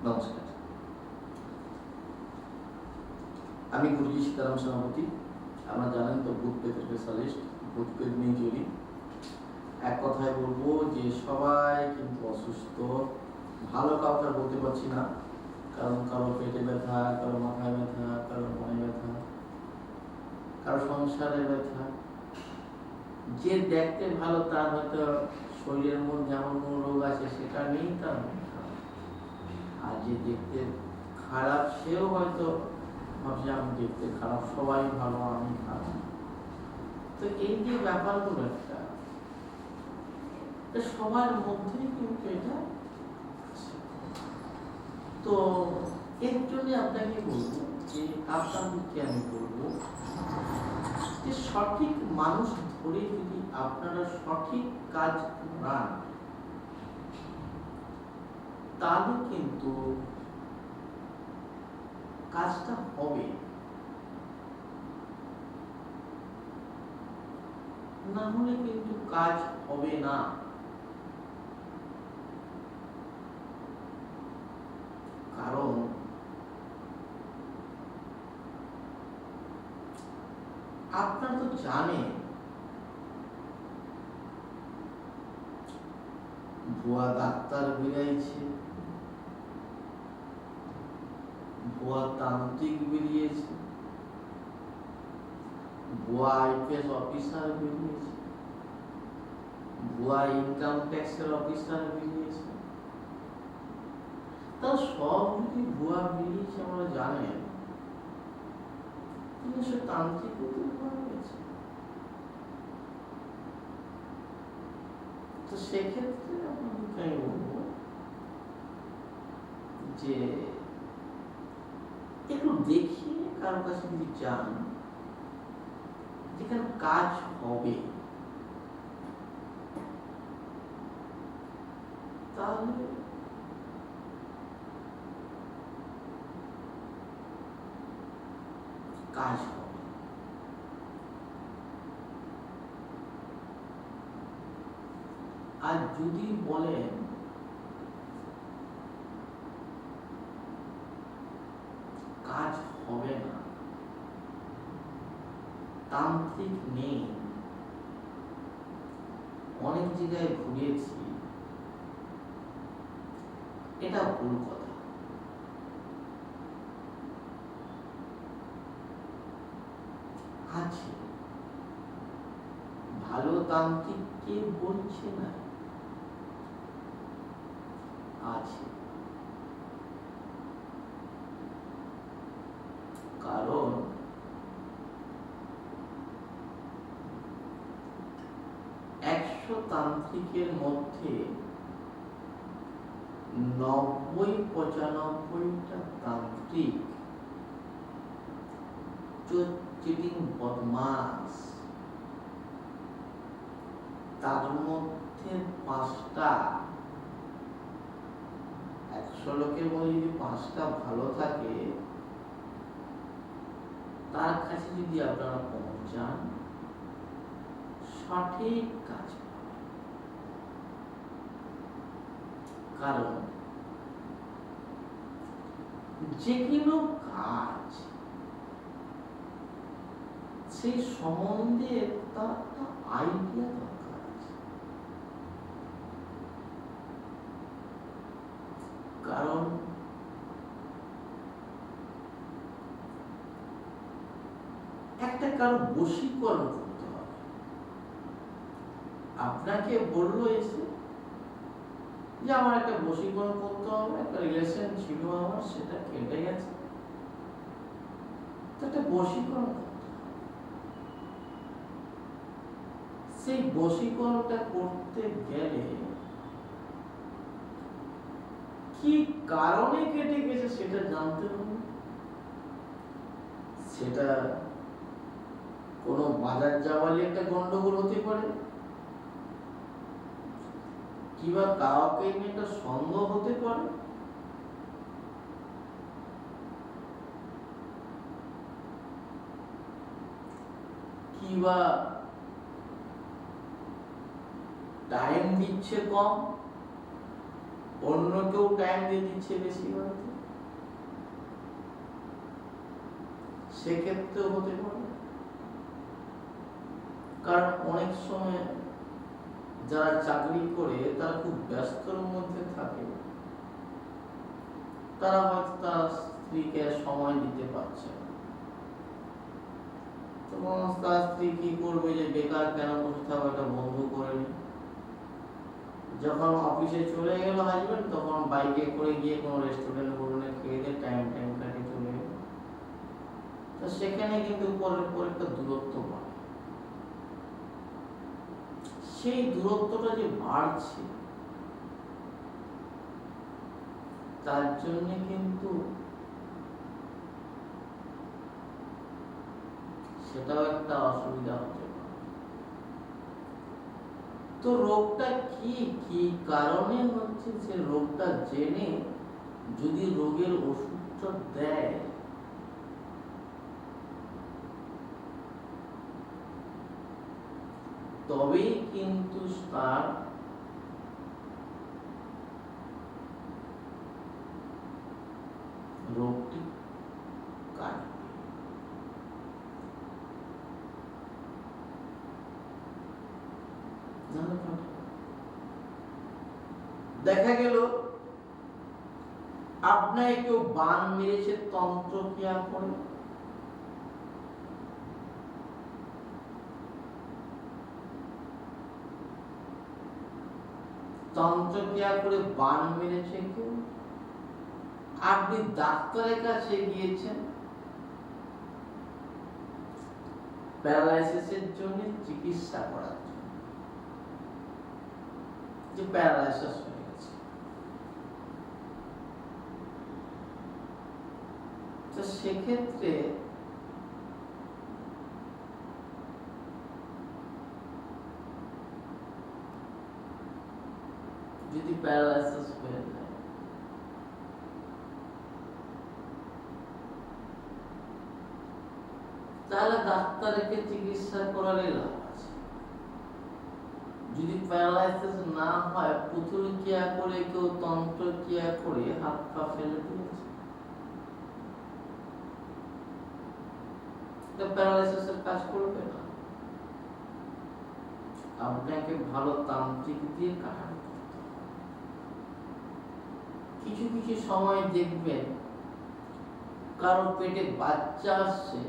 নমস্কার, আমি গুরুজি সীতারাম সেনাপতি। আপনারা জানেন তো, ভূতপ্রেতের স্পেশালিস্ট, ভূতপ্রেত নিয়ে চলি। এক কথায় বলবো যে সবাই কিন্তু অসুস্থ, ভালো কাউকে বলতে পারছি না, কারণ কারো পেটে ব্যথা, কারো মাথায় ব্যথা, কারো মনে ব্যথা, কারো সংসারে ব্যথা। যে দেখতে ভালো তার হয়তো শরীরের মধ্যে যেমন কোনো রোগ আছে সেটা নেই, তার মন খারাপ। আর যে দেখতে খারাপ সেও হয়তো ভাবছে আমি দেখতে খারাপ, সবাই ভালো, আমি খারাপ। তো এই যে ব্যাপারগুলো একটা সবার মধ্যেই কিন্তু এটা। তো এর জন্য আপনাকে বলবো যে আপনাদেরকে আমি বলবো যে সঠিক মানুষ ধরে যদি আপনারা সঠিক কাজ করান তাহলে কিন্তু কাজটা হবে, না হলে কিন্তু কাজ হবে না। কারণ আপনারা তো জানেন ভুয়া ডাক্তার বেরিয়েছে, ভুয়া তান্ত্রিক বেরিয়েছে, ভুয়া আইপিএস অফিসার বেরিয়েছে, ভুয়া ইনকাম ট্যাক্সের অফিসার বেরিয়েছে। তা সব যদি ভুয়া বেরিয়েছে আমরা জানেন, সে তান্ত্রিক ভুয়া হয়েছে। তো সেক্ষেত্রে আপনাকে আমি বলবো যে একটু দেখিয়ে কারো কাছে যদি যান যেখানে কাজ হবে, তাহলে কাজ হবে। আর যদি বলেন কাজ হবে না, তান্ত্রিক নেই, অনেক জায়গায় ঘুরেছি, এটা ভুল কথা। আছে ভালো তান্ত্রিক, কে বলছে না, আছে। কারণ 100 তান্ত্রিকের মধ্যে 90-95টা তান্ত্রিক চিটিং বদমাস। তার মধ্যে 5টা, 100 লোকের মধ্যে যদি 5টা ভালো থাকে, তার কাছে যদি আপনারা পৌঁছান, সঠিক কাজ পাবেন। কারণ যে কোনো কাজ সেই সম্বন্ধে তার একটা আইডিয়া দরকার আছে। কারণ একটা কারো বশীকরণ করতে হবে। আপনাকে বললো এসে যে আমার একটা বশীকরণ করতে হবে, একটা রিলেশন ছিল আমার, সেটা কেটে গেছে, একটা বশীকরণ করতে হবে। সেই বশীকরণটা করতে গেলে কি কারণে কেটে গেছে সেটা জানতে হবে। সেটা কোনো বাজার যাওয়ারই একটা গন্ডগোল হতে পারে, কিংবা কাউকে নিয়ে একটা সন্দেহ হতে পারে, কিংবা টাইম দিচ্ছে কম, অন্য কেউ টাইম দিয়ে দিচ্ছে বেশি হয়তো, সেক্ষেত্রেও হতে পারে। কারণ অনেক সময় যারা চাকরি করে তারা খুব ব্যস্তর মধ্যে থাকে, তারা হয়তো তার স্ত্রীকে সময় দিতে পারছে না। তখন তার স্ত্রী কি করবে, যে বেকার কেন বসে থাকো, এটা বন্ধ করে নি। যখন অফিসে চলে গেল হাজবেন্ড, তখন বাইকে করে গিয়ে কোনো রেস্টুরেন্ট বলুনে খেয়ে দিয়ে টাইম কাটিয়ে চলে গেল। তো সেখানে কিন্তু পরের পর একটা দূরত্ব বাড়ে। সেই দূরত্বটা যে বাড়ছে, তার জন্য কিন্তু সেটাও একটা অসুবিধা হতে পারে। তো রোগটা কি কি কারণে হচ্ছে, সে রোগটা জেনে যদি রোগের ওষুধটা দেয়, তবেই কিন্তু তার রোগটি কাটবে। দেখা গেল আপনাকে কেউ বান মেরেছে তন্ত্রক্রিয়া করে, তন্ত্রক্রিয়া করে বান মেরেছে কেউ, আপনি ডাক্তারের কাছে গিয়েছেন প্যারালাইসিসের জন্য চিকিৎসা করার জন্য, যে প্যারালাইসিস হয়ে গেছে। তো সেক্ষেত্রে যদি প্যারালাইসিস হয়ে যায়, তাহলে ডাক্তারকে চিকিৎসা করালে লাভ আছে। যদি প্যারালাইসিস না হয়, পুতুল ক্রিয়া করে কেউ তন্ত্র ক্রিয়া করে হাত পা ফেলে দিয়েছে, প্যারালাইসিসের কাজ করবে না। আপনাকে ভালো তান্ত্রিক দিয়ে কাটাতে হবে। কিছু কিছু সময় দেখবেন কারো পেটে বাচ্চা আসছে,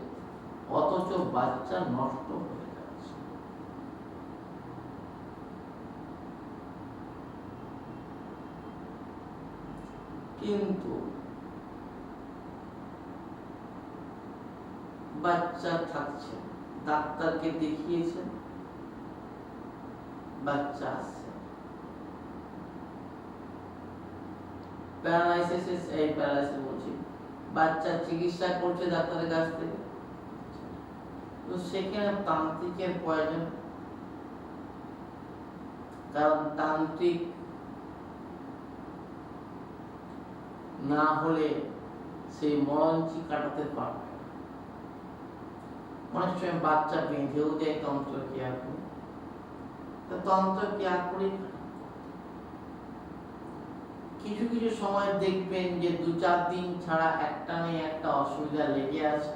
অথচ বাচ্চা নষ্ট হয়ে যাচ্ছে। কিন্তু বাচ্চা থাকছে, ডাক্তারকে দেখিয়েছেন, বাচ্চা আসছে। প্যারালাইসিস, এই প্যারালাইসিস বলছি, বাচ্চা চিকিৎসা করছে ডাক্তারের কাছ থেকে, তো সেখানে তান্ত্রিকের প্রয়োজন। কারণ তান্ত্রিক না হলে সেই মরণচি কাটাতে পারবে না। অনেক সময় বাচ্চা বেঁধেও যায় তন্ত্র ক্রিয়া করে, তন্ত্র ক্রিয়া করে। কিছু কিছু সময় দেখবেন যে 2-4 দিন ছাড়া একটা নেই একটা অসুবিধা লেগে আছে।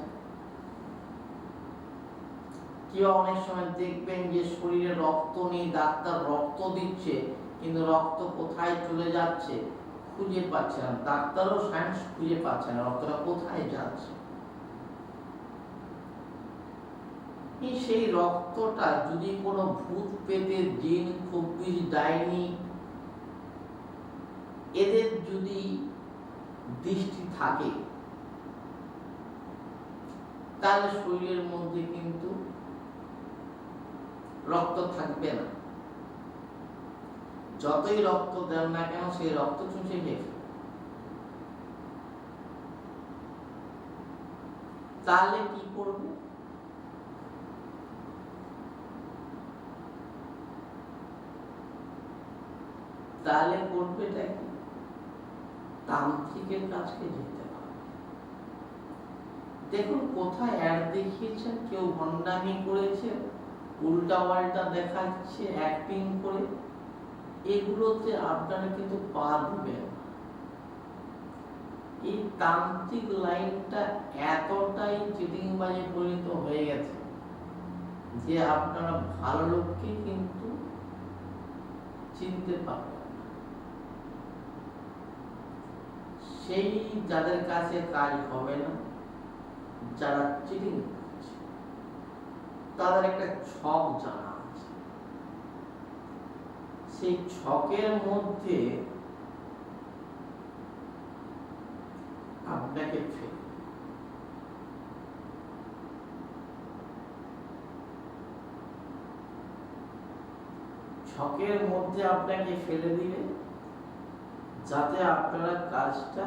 কেউ অনেক সময় দেখবেন যে শরীরে রক্ত নেই, ডাক্তার রক্ত দিচ্ছে, কিন্তু রক্ত কোথায় চলে যাচ্ছে খুঁজে পাচ্ছে না, ডাক্তারও সায়েন্স খুঁজে পাচ্ছে না রক্তটা কোথায় যাচ্ছে। সেই রক্তটা যদি কোনো ভূত পেতের জিন, খপ্পিস, ডাইনি এদের যদি দৃষ্টি থাকে, তাহলে শরীরের মধ্যে কিন্তু রক্ত থাকবে না। যতই রক্ত দেন না কেন, সেই রক্ত চুষে খেয়ে, তাহলে কি করবে? তাহলে করবেটা কি? তান্ত্রিকের কাছে যেতে হবে। দেখুন কোথায় অ্যাড দেখিয়েছেন, কেউ ভণ্ডামি করেছে, উল্টা পাল্টা দেখাচ্ছে অ্যাক্টিং করে, এগুলোতে আপনারা কিন্তু পা দিবেন। এই তান্ত্রিক লাইনটা এতটাই চিটিংবাজি পরিণত হয়ে গেছে যে আপনারা ভালো লোককে কিন্তু চিনতে পারবেন না। সেই যাদের কাছে কাজ হবে না, যারা চিটিং করছে, তাদের একটা ছক জানা আছে। সেই ছকের মধ্যে আপনাকে ফেলে দিবে যাতে আপনারা কাজটা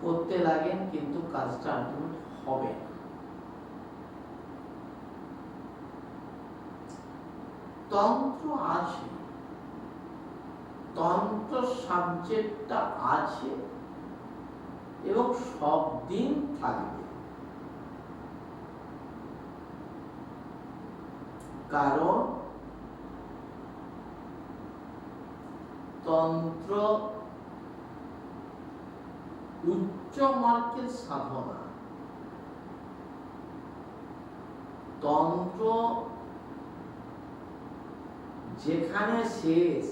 করতে লাগেন, কিন্তু কাজটা আলটিমেট হবে না। তন্ত্র আছে, তন্ত্র সাবজেক্টটা আছে এবং সব দিন থাকবে। কারণ তন্ত্র উচ্চ মার্গের সাধনা। তন্ত্র যেখানে শেষ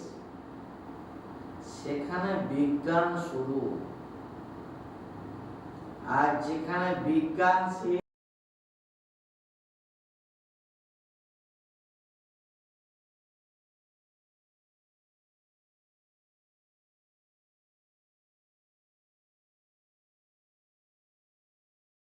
সেখানে বিজ্ঞান শুরু, আর যেখানে বিজ্ঞান শেষ